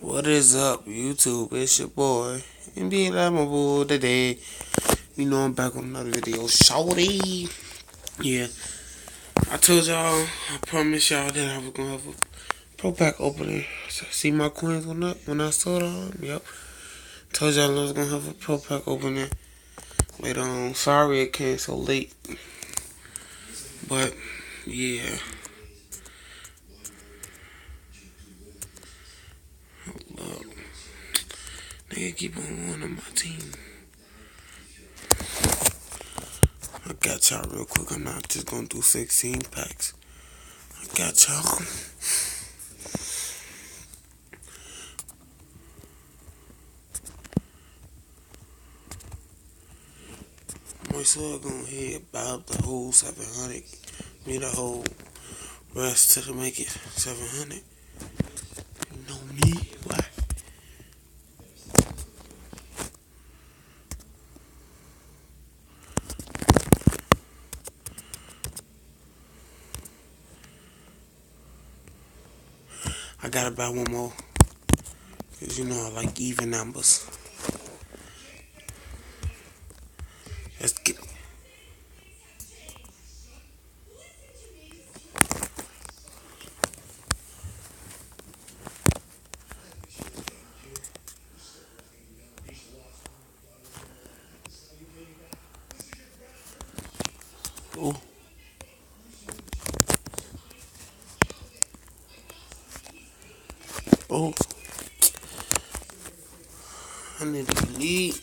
What is up, YouTube? It's your boy, NBA Lamable today. You know I'm back on another video. Shorty! Yeah, I told y'all, I promised y'all that I was gonna have a pro pack opening. So, see my coins went up when I saw them? Yep. Told y'all I was gonna have a pro pack opening later on. Sorry it came so late. But, yeah. Look. Nigga keep on winning my team. I got y'all real quick. I'm not just gonna do 16 packs. I got y'all. My son gonna hit about the whole 700. Me the whole rest to make it 700. You know me, why? I gotta buy one more. Cause you know I like even numbers. Let's get it. Oh. Oh. I need to lead.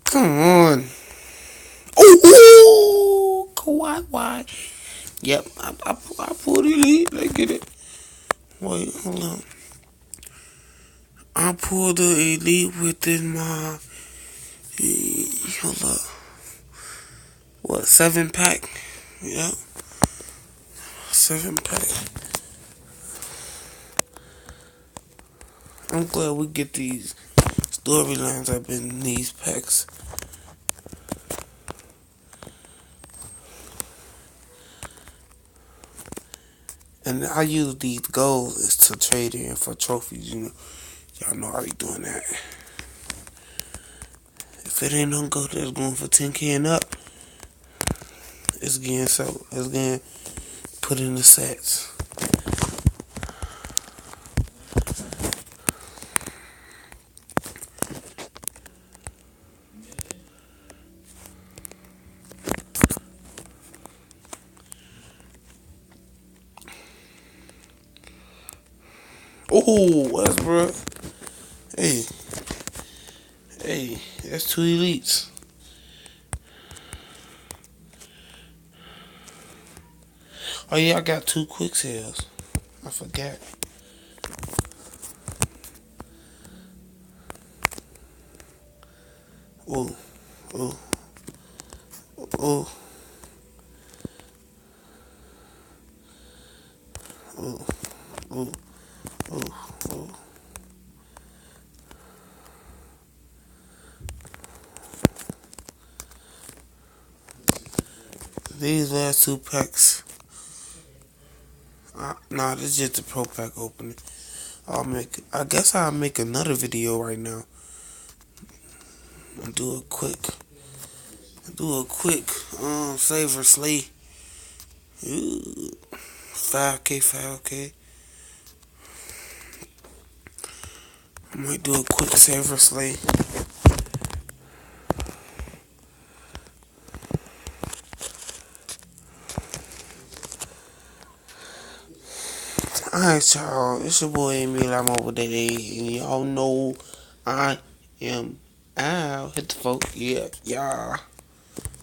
Come on. Oh, Kawhi, why? Yep, I pulled the elite. Let's get it. Wait, hold on. I pulled the elite within my. Hold up. What, 7-pack? Yep. 7-pack. I'm glad we get these storylines up in these packs. And I use these goals to trade in for trophies, you know. Y'all know I be doing that. If it ain't no gold that's going for 10K and up, it's getting put in the sets. Oh, Westbrook. Hey, that's 2 elites. Oh yeah, I got 2 quick sales. I forgot. Oh, oh, oh, oh, oh, oh, oh. These last 2 packs. Nah, this is just a pro pack opening. I guess I'll make another video right now. And do a quick Saver Slay. 5K. I might do a quick Saver Slay. Alright, y'all. It's your boy Emil. I'm over today. And y'all know I am out. Hit the folk. Yeah.